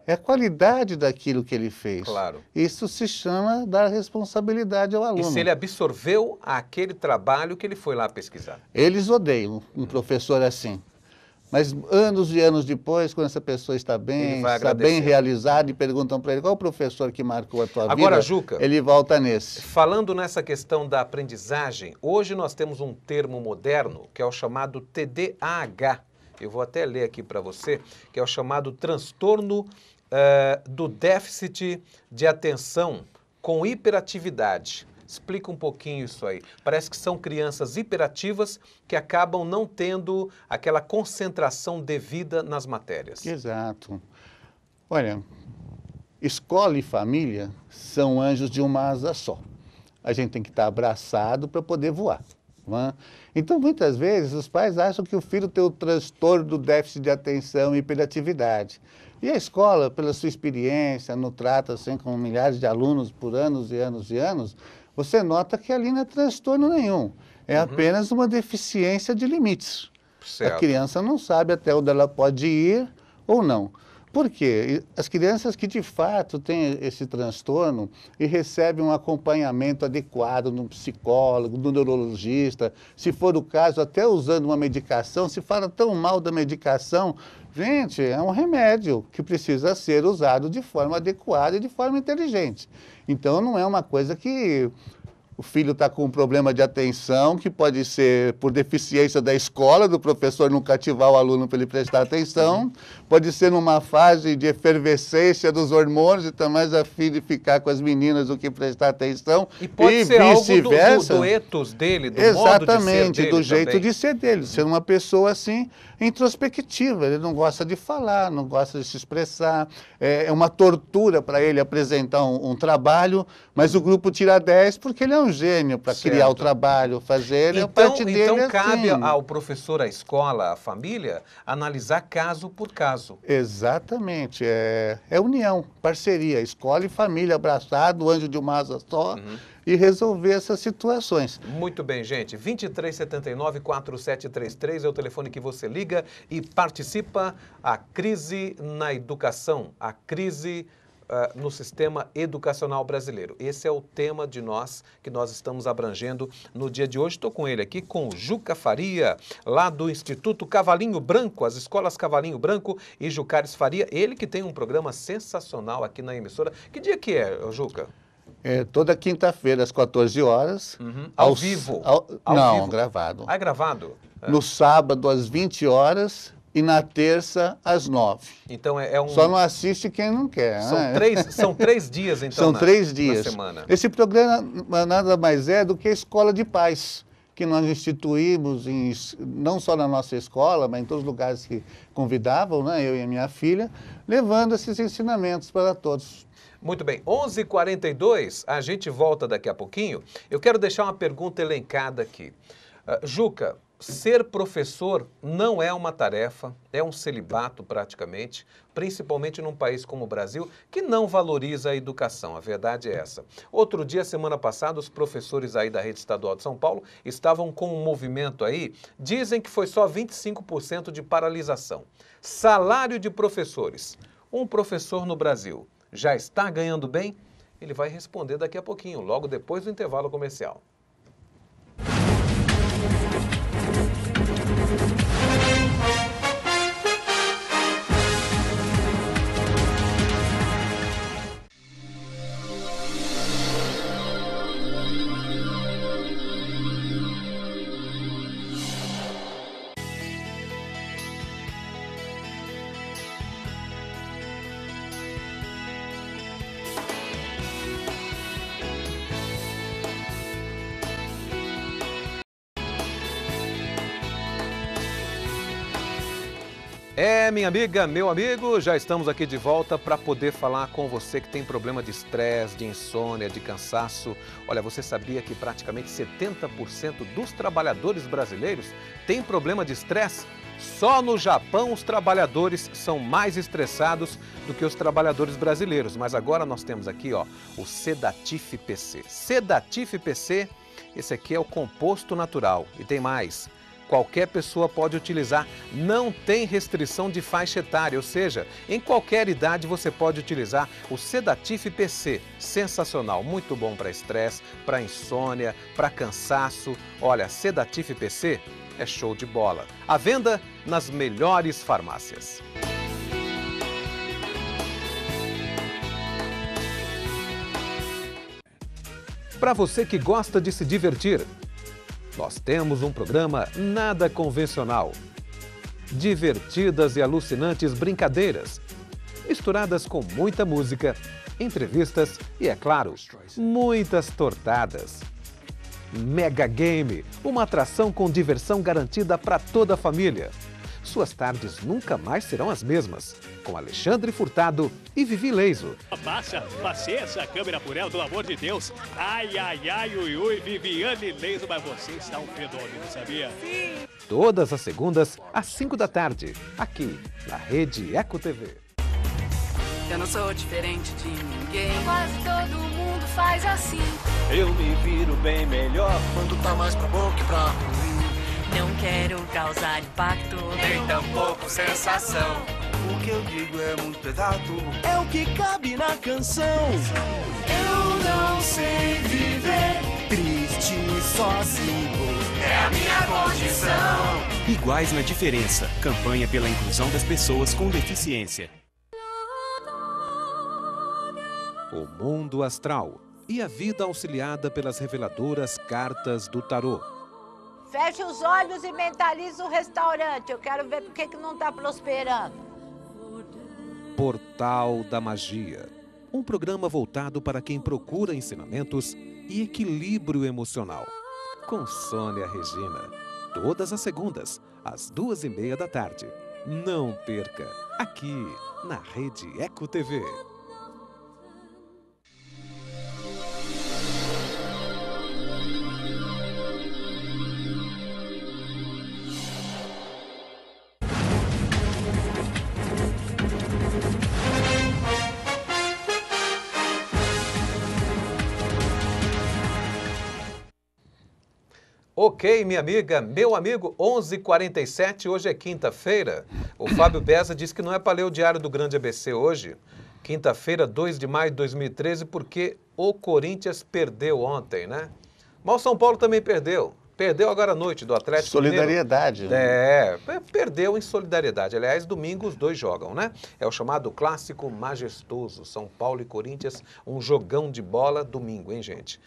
É a qualidade daquilo que ele fez. Claro. Isso se chama dar responsabilidade ao E aluno. se ele absorveu aquele trabalho que ele foi lá pesquisar. Eles odeiam um professor assim. Mas anos e anos depois, quando essa pessoa está Ele bem, vai está agradecer. bem realizada e perguntam para ele qual o professor que marcou a tua Agora, vida, Juca, ele volta nesse. falando nessa questão da aprendizagem, hoje nós temos um termo moderno que é o chamado TDAH. Eu vou até ler aqui para você, que é o chamado transtorno do déficit de atenção com hiperatividade. Explica um pouquinho isso aí. Parece que são crianças hiperativas que acabam não tendo aquela concentração devida nas matérias. Exato. Olha, escola e família são anjos de uma asa só. A gente tem que estar abraçado para poder voar. Não é? Então, muitas vezes, os pais acham que o filho tem o transtorno do déficit de atenção e hiperatividade. E a escola, pela sua experiência, no trato assim, com milhares de alunos por anos e anos e anos, você nota que ali não é transtorno nenhum. É apenas uma deficiência de limites. Certo. A criança não sabe até onde ela pode ir ou não. Por quê? As crianças que de fato têm esse transtorno e recebem um acompanhamento adequado no psicólogo, no neurologista, se for o caso, até usando uma medicação, se fala tão mal da medicação, gente, é um remédio que precisa ser usado de forma adequada e de forma inteligente. Então não é uma coisa que o filho está com um problema de atenção, que pode ser por deficiência da escola, do professor não cativar o aluno para ele prestar atenção, pode ser numa fase de efervescência dos hormônios, e está mais afim de ficar com as meninas do que prestar atenção, E pode ser algo vice-versa. do ethos dele, do Exatamente, modo de ser dele do jeito também. de ser dele, ser uma pessoa assim, introspectiva, ele não gosta de falar, não gosta de se expressar, é uma tortura para ele apresentar um trabalho, mas o grupo tira 10 porque ele é um gênio para Certo. criar o trabalho, fazer, a Então, parte dele então é cabe assim. ao professor, à escola, à família, analisar caso por caso. Exatamente, é união, parceria, escola e família, abraçado, anjo de uma asa só, e resolver essas situações. Muito bem, gente. 2379-4733 é o telefone que você liga e participa. A crise na educação, a crise no sistema educacional brasileiro. Esse é o tema de que nós estamos abrangendo no dia de hoje. Estou com ele aqui, com o Juca Faria, lá do Instituto Cavalinho Branco, as escolas Cavalinho Branco e Jucares Faria. Ele que tem um programa sensacional aqui na emissora. Que dia que é, Juca? Toda quinta-feira, às 14 horas. Ao vivo? Ao Não, vivo. gravado. Ah, é gravado? No sábado, às 20 horas e na terça, às 9. Então é um... Só não assiste quem não quer. né? São 3 dias, então, São 3 dias. na semana. Esse programa nada mais é do que a Escola de Paz, que nós instituímos não só na nossa escola, mas em todos os lugares que convidavam, né, eu e a minha filha, levando esses ensinamentos para todos. Muito bem, 11h42, a gente volta daqui a pouquinho. Eu quero deixar uma pergunta elencada aqui. Juca, ser professor não é uma tarefa, é um celibato praticamente, principalmente num país como o Brasil, que não valoriza a educação, a verdade é essa. Outro dia, semana passada, os professores aí da Rede Estadual de São Paulo estavam com um movimento aí, dizem que foi só 25% de paralisação. Salário de professores. Um professor no Brasil já está ganhando bem? Ele vai responder daqui a pouquinho, logo depois do intervalo comercial. Minha amiga, meu amigo, já estamos aqui de volta para poder falar com você que tem problema de estresse, de insônia, de cansaço. Olha, você sabia que praticamente 70% dos trabalhadores brasileiros têm problema de estresse? Só no Japão os trabalhadores são mais estressados do que os trabalhadores brasileiros. Mas agora nós temos aqui, ó, o Sedatif PC. Sedatif PC, esse aqui é o composto natural. E tem mais. Qualquer pessoa pode utilizar, não tem restrição de faixa etária, ou seja, em qualquer idade você pode utilizar o Sedatif PC. Sensacional, muito bom para estresse, para insônia, para cansaço. Olha, Sedatif PC é show de bola. À venda nas melhores farmácias. Para você que gosta de se divertir, nós temos um programa nada convencional. Divertidas e alucinantes brincadeiras, misturadas com muita música, entrevistas e, é claro, muitas tortadas. Mega Game, uma atração com diversão garantida para toda a família. Suas tardes nunca mais serão as mesmas. Com Alexandre Furtado e Vivi Leiso. Passei essa câmera por ela, pelo amor de Deus. Ai, ai, ai, ui, ui, Viviane Leiso, mas você está um fenômeno, sabia? Sim. Todas as segundas, às 5 da tarde, aqui na Rede Eco TV. Eu não sou diferente de ninguém. Quase todo mundo faz assim. Eu me viro bem melhor quando tá mais pra bom que pra ruim. Não quero causar impacto, Nem tampouco sensação. O que eu digo é muito exato. é o que cabe na canção. Eu não sei viver triste sozinho. É a minha condição. Iguais na diferença. Campanha pela inclusão das pessoas com deficiência. O mundo astral e a vida auxiliada pelas reveladoras cartas do tarô. Feche os olhos e mentalize o restaurante. Eu quero ver por que não está prosperando. Portal da Magia. Um programa voltado para quem procura ensinamentos e equilíbrio emocional. Com Sônia Regina. Todas as segundas, às 2h30 da tarde. Não perca, aqui na Rede Eco TV. Ok, minha amiga, meu amigo, 11h47, hoje é quinta-feira. O Fábio Beza disse que não é para ler o Diário do Grande ABC hoje, quinta-feira, 2 de maio de 2013, porque o Corinthians perdeu ontem, né? Mas o São Paulo também perdeu. Perdeu agora à noite do Atlético Solidariedade. Mineiro. Perdeu em solidariedade. Aliás, domingo os dois jogam, né? É o chamado clássico majestoso. São Paulo e Corinthians, um jogão de bola domingo, hein, gente?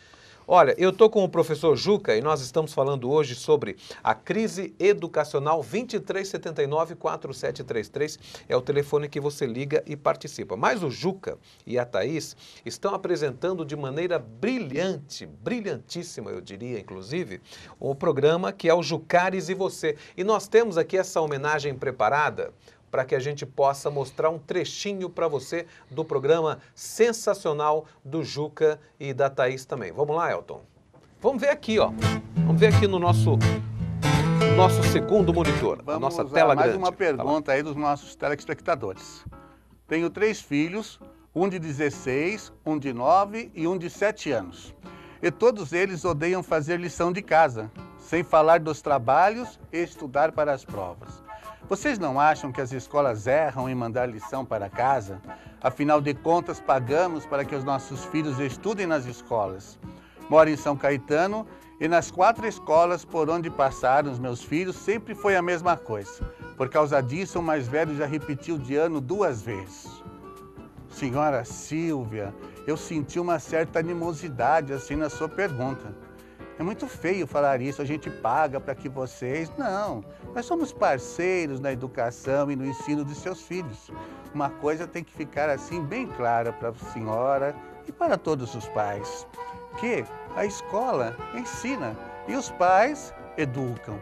Olha, eu estou com o professor Juca e nós estamos falando hoje sobre a crise educacional. 2379-4733 é o telefone que você liga e participa. Mas o Juca e a Thaís estão apresentando de maneira brilhante, brilhantíssima, eu diria, inclusive, o programa que é o Jucares e Você. E nós temos aqui essa homenagem preparada para que a gente possa mostrar um trechinho para você do programa sensacional do Juca e da Thaís também. Vamos lá, Elton? Vamos ver aqui, ó. Vamos ver aqui no nosso segundo monitor, a nossa tela grande. Mais uma pergunta aí dos nossos telespectadores. Tenho 3 filhos, um de 16, um de 9 e um de 7 anos. E todos eles odeiam fazer lição de casa, sem falar dos trabalhos e estudar para as provas. Vocês não acham que as escolas erram em mandar lição para casa? Afinal de contas, pagamos para que os nossos filhos estudem nas escolas. Moro em São Caetano e nas 4 escolas por onde passaram os meus filhos sempre foi a mesma coisa. Por causa disso, o mais velho já repetiu de ano 2 vezes. Senhora Silvia, eu senti uma certa animosidade assim na sua pergunta. É muito feio falar isso, a gente paga para que vocês... Não, nós somos parceiros na educação e no ensino de seus filhos. Uma coisa tem que ficar assim bem clara para a senhora e para todos os pais. Que a escola ensina e os pais educam.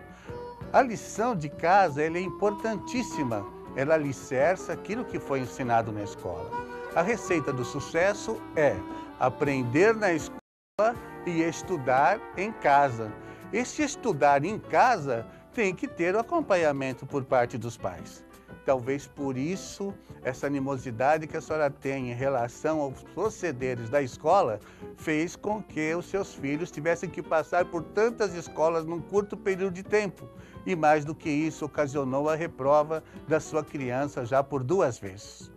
A lição de casa ela é importantíssima ela alicerça aquilo que foi ensinado na escola. A receita do sucesso é aprender na escola e estudar em casa. Esse estudar em casa tem que ter o acompanhamento por parte dos pais. Talvez por isso, essa animosidade que a senhora tem em relação aos procederes da escola fez com que os seus filhos tivessem que passar por tantas escolas num curto período de tempo. E mais do que isso, ocasionou a reprova da sua criança já por 2 vezes.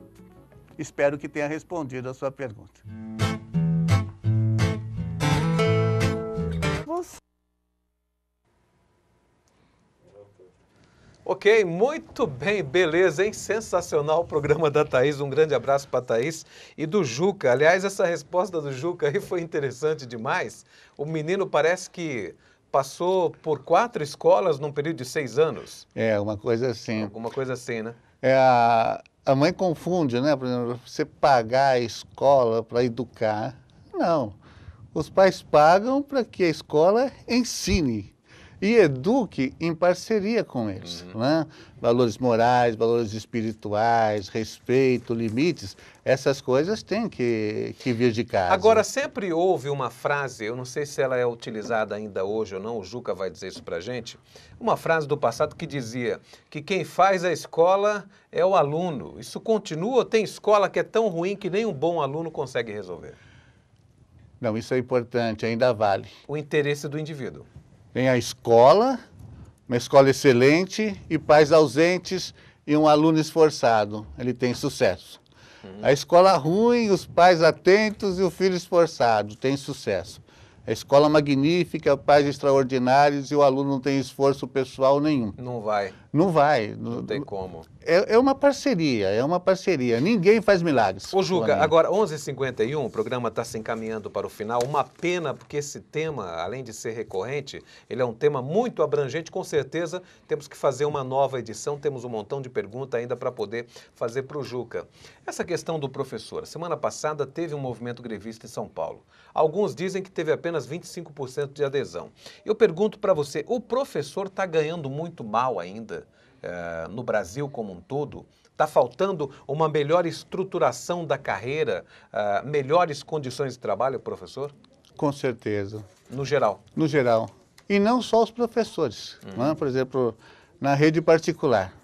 Espero que tenha respondido a sua pergunta. Ok, muito bem, beleza, hein? Sensacional o programa da Thaís, um grande abraço para a Thaís e do Juca. Aliás, essa resposta do Juca aí foi interessante demais. O menino parece que passou por 4 escolas num período de 6 anos. É, uma coisa assim. Alguma coisa assim, né? A mãe confunde, né? Por exemplo, você pagar a escola para educar. Não, os pais pagam para que a escola ensine e eduque em parceria com eles, né? Valores morais, valores espirituais, respeito, limites, essas coisas têm que vir de casa. Agora, sempre houve uma frase, eu não sei se ela é utilizada ainda hoje ou não, o Juca vai dizer isso pra gente, uma frase do passado que dizia que quem faz a escola é o aluno. Isso continua ou tem escola que é tão ruim que nem um bom aluno consegue resolver? Não, isso é importante, ainda vale. O interesse do indivíduo. Tem a escola, uma escola excelente e pais ausentes e um aluno esforçado. Ele tem sucesso. A escola ruim, os pais atentos e o filho esforçado. Tem sucesso. A escola magnífica, pais extraordinários e o aluno não tem esforço pessoal nenhum. Não vai. Não vai. Não tem como. É uma parceria, é uma parceria. Ninguém faz milagres. Ô Juca, agora 11h51, o programa está se encaminhando para o final. Uma pena, porque esse tema, além de ser recorrente, ele é um tema muito abrangente. Com certeza temos que fazer uma nova edição. Temos um montão de perguntas ainda para poder fazer para o Juca. Essa questão do professor. Semana passada teve um movimento grevista em São Paulo. Alguns dizem que teve apenas 25% de adesão. Eu pergunto para você, o professor está ganhando muito mal ainda? No Brasil como um todo, está faltando uma melhor estruturação da carreira, melhores condições de trabalho, professor? Com certeza. No geral? No geral. E não só os professores. Né? Por exemplo, na rede particular,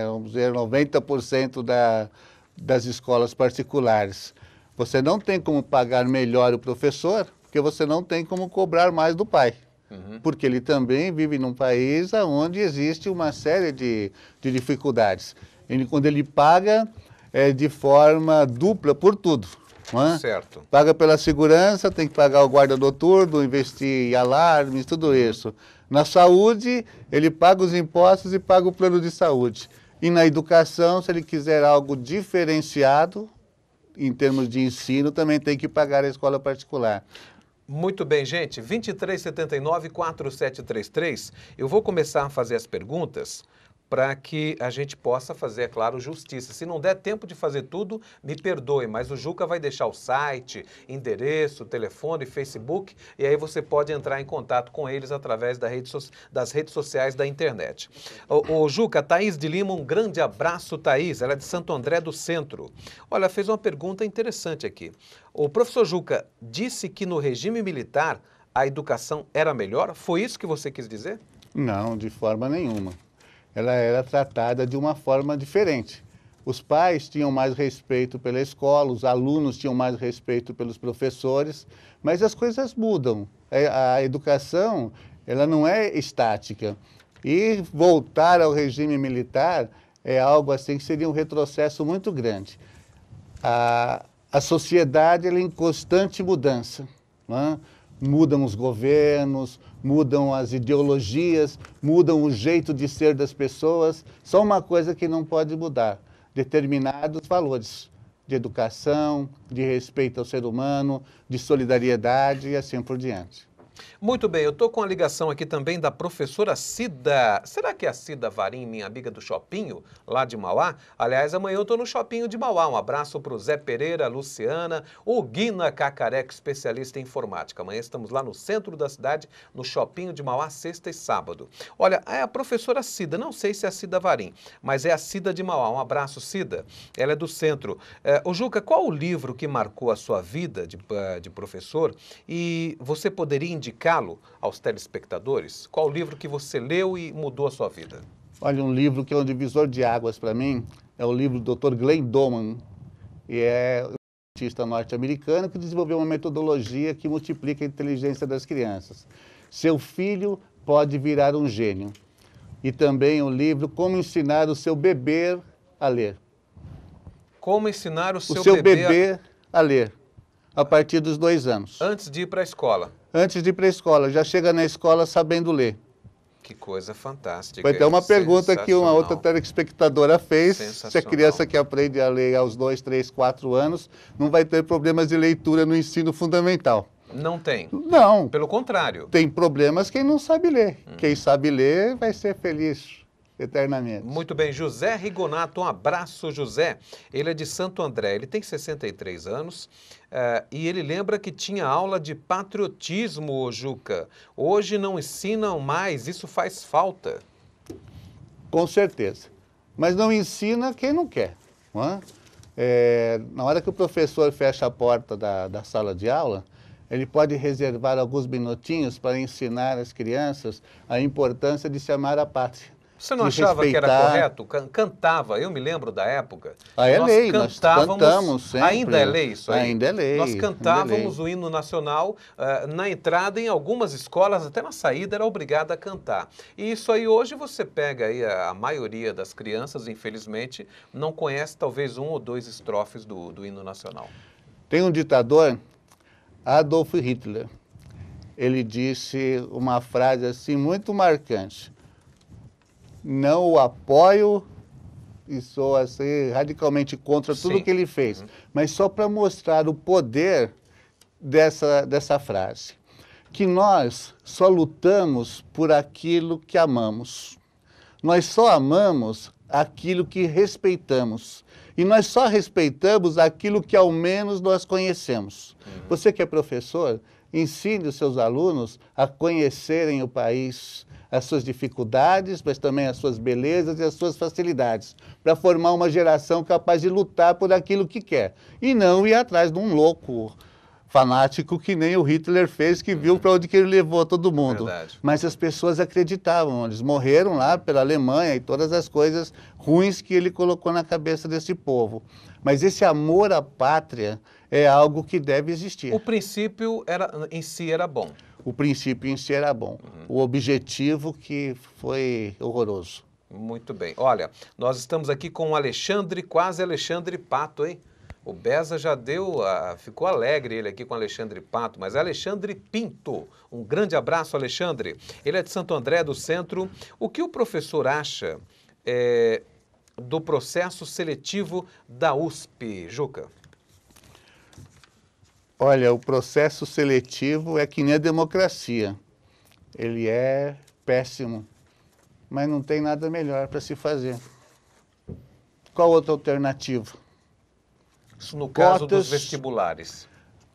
vamos dizer, 90% das escolas particulares. Você não tem como pagar melhor o professor, porque você não tem como cobrar mais do pai. Porque ele também vive num país onde existe uma série de dificuldades. Quando ele paga, é de forma dupla por tudo. Não é? Certo. Paga pela segurança, tem que pagar o guarda noturno, investir em alarmes, tudo isso. Na saúde, ele paga os impostos e paga o plano de saúde. E na educação, se ele quiser algo diferenciado, em termos de ensino, também tem que pagar a escola particular. Muito bem, gente. 2379-4733. Eu vou começar a fazer as perguntas para que a gente possa fazer, é claro, justiça. Se não der tempo de fazer tudo, me perdoe, mas o Juca vai deixar o site, endereço, telefone, Facebook, e aí você pode entrar em contato com eles através das redes sociais da internet. Ô Juca, Thaís de Lima, um grande abraço, Thaís. Ela é de Santo André do Centro. Olha, fez uma pergunta interessante aqui. O professor Juca disse que no regime militar a educação era melhor? Foi isso que você quis dizer? Não, de forma nenhuma. Ela era tratada de uma forma diferente. Os pais tinham mais respeito pela escola, os alunos tinham mais respeito pelos professores, mas as coisas mudam. A educação, ela não é estática. E voltar ao regime militar é algo assim que seria um retrocesso muito grande. A sociedade ela é em constante mudança, não é? Mudam os governos, mudam as ideologias, mudam o jeito de ser das pessoas. Só uma coisa que não pode mudar, determinados valores de educação, de respeito ao ser humano, de solidariedade e assim por diante. Muito bem, eu estou com a ligação aqui também da professora Cida. Será que é a Cida Varim, minha amiga do Shoppinho, lá de Mauá? Aliás, amanhã eu estou no Shoppinho de Mauá. Um abraço para o Zé Pereira, a Luciana, o Guina Cacareco, especialista em informática. Amanhã estamos lá no centro da cidade, no Shoppinho de Mauá, sexta e sábado. Olha, é a professora Cida, não sei se é a Cida Varim, mas é a Cida de Mauá. Um abraço, Cida. Ela é do centro. Ô Juca, qual o livro que marcou a sua vida de professor e você poderia indicá-lo aos telespectadores? Qual o livro que você leu e mudou a sua vida? Olha, um livro que é um divisor de águas para mim é o livro do Dr. Glenn Doman, e é um cientista norte-americano que desenvolveu uma metodologia que multiplica a inteligência das crianças. Seu filho pode virar um gênio. E também o livro Como Ensinar o Seu Bebê a Ler. Como ensinar o seu bebê a ler, a partir dos 2 anos. Antes de ir para a escola. Antes de ir para a escola, já chega na escola sabendo ler. Que coisa fantástica. Foi até uma pergunta que uma outra telespectadora fez, se a criança que aprende a ler aos 2, 3, 4 anos não vai ter problemas de leitura no ensino fundamental. Não tem? Não. Pelo contrário. Tem problemas quem não sabe ler. Quem sabe ler vai ser feliz eternamente. Muito bem, José Rigonato, um abraço, José. Ele é de Santo André, ele tem 63 anos e ele lembra que tinha aula de patriotismo, Juca. Hoje não ensinam mais, isso faz falta. Com certeza. Mas não ensina quem não quer. Não é? Na hora que o professor fecha a porta da sala de aula, ele pode reservar alguns minutinhos para ensinar as crianças a importância de se amar a pátria. Você não achava que era correto? Cantava, eu me lembro da época. É lei, nós cantamos sempre. Ainda é lei isso aí? Ainda é lei. Nós cantávamos o hino nacional na entrada, em algumas escolas, até na saída era obrigado a cantar. E isso aí hoje você pega aí a maioria das crianças, infelizmente, não conhece talvez 1 ou 2 estrofes do hino nacional. Tem um ditador, Adolf Hitler. Ele disse uma frase assim muito marcante. Não o apoio e sou assim, radicalmente contra tudo que ele fez, mas só para mostrar o poder dessa frase. Que nós só lutamos por aquilo que amamos. Nós só amamos aquilo que respeitamos. E nós só respeitamos aquilo que ao menos nós conhecemos. Você que é professor, ensine os seus alunos a conhecerem o país, as suas dificuldades, mas também as suas belezas e as suas facilidades, para formar uma geração capaz de lutar por aquilo que quer, e não ir atrás de um louco fanático que nem o Hitler fez, que viu para onde que ele levou todo mundo. Verdade. Mas as pessoas acreditavam, eles morreram lá pela Alemanha e todas as coisas ruins que ele colocou na cabeça desse povo. Mas esse amor à pátria é algo que deve existir. O princípio em si era bom. O princípio em si era bom. O objetivo que foi horroroso. Muito bem. Olha, nós estamos aqui com o Alexandre, quase Alexandre Pato, hein? O Beza já ficou alegre ele aqui com o Alexandre Pato, mas é Alexandre Pinto. Um grande abraço, Alexandre. Ele é de Santo André do Centro. O que o professor acha do processo seletivo da USP, Juca? Olha, o processo seletivo é que nem a democracia. Ele é péssimo, mas não tem nada melhor para se fazer. Qual outra alternativa? Isso no caso dos vestibulares.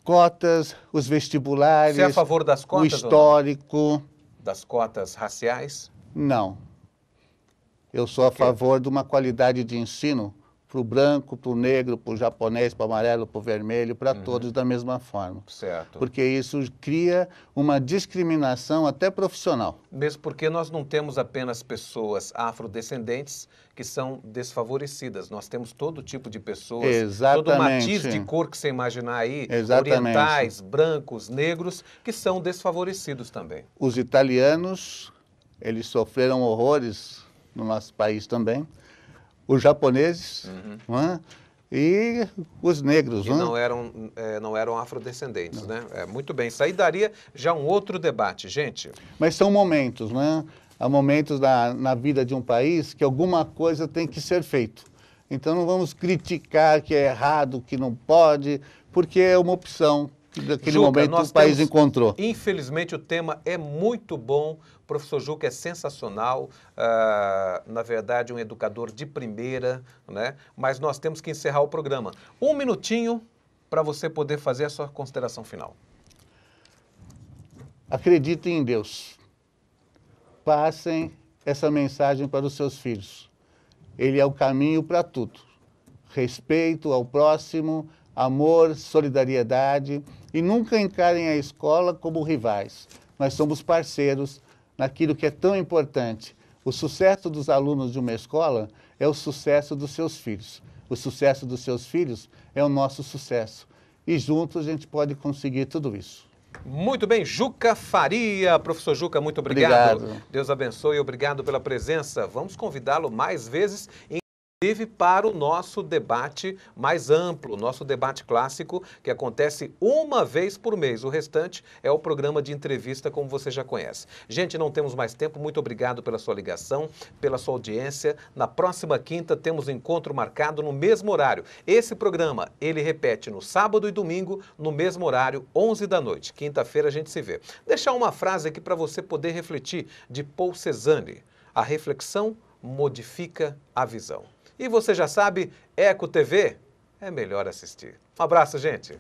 Cotas, os vestibulares. Você é a favor das cotas? O histórico. Das cotas raciais? Não. Eu sou a favor de uma qualidade de ensino para o branco, para o negro, para o japonês, para o amarelo, para o vermelho, para todos da mesma forma. Certo. Porque isso cria uma discriminação até profissional. Mesmo porque nós não temos apenas pessoas afrodescendentes que são desfavorecidas. Nós temos todo tipo de pessoas, todo matiz de cor que você imaginar aí, orientais, brancos, negros, que são desfavorecidos também. Os italianos, eles sofreram horrores no nosso país também. Os japoneses e os negros. Que não eram afrodescendentes, né? Muito bem, isso aí daria já um outro debate, gente. Mas são momentos, né? Há momentos na vida de um país que alguma coisa tem que ser feito. Então não vamos criticar que é errado, que não pode, porque é uma opção que naquele Juca, momento o país encontrou. Infelizmente o tema é muito bom, o professor Juca é sensacional, na verdade um educador de primeira, né? Mas nós temos que encerrar o programa. Um minutinho para você poder fazer a sua consideração final. Acreditem em Deus. Passem essa mensagem para os seus filhos. Ele é o caminho para tudo. Respeito ao próximo, amor, solidariedade, e nunca encarem a escola como rivais. Nós somos parceiros naquilo que é tão importante. O sucesso dos alunos de uma escola é o sucesso dos seus filhos. O sucesso dos seus filhos é o nosso sucesso. E juntos a gente pode conseguir tudo isso. Muito bem, Juca Faria. Professor Juca, muito obrigado. Obrigado. Deus abençoe e obrigado pela presença. Vamos convidá-lo mais vezes, inclusive para o nosso debate mais amplo, o nosso debate clássico, que acontece uma vez por mês. O restante é o programa de entrevista, como você já conhece. Gente, não temos mais tempo. Muito obrigado pela sua ligação, pela sua audiência. Na próxima quinta temos encontro marcado no mesmo horário. Esse programa, ele repete no sábado e domingo, no mesmo horário, 11 da noite. Quinta-feira a gente se vê. Deixar uma frase aqui para você poder refletir, de Paul Cézanne. A reflexão modifica a visão. E você já sabe, Eco TV é melhor assistir. Um abraço, gente.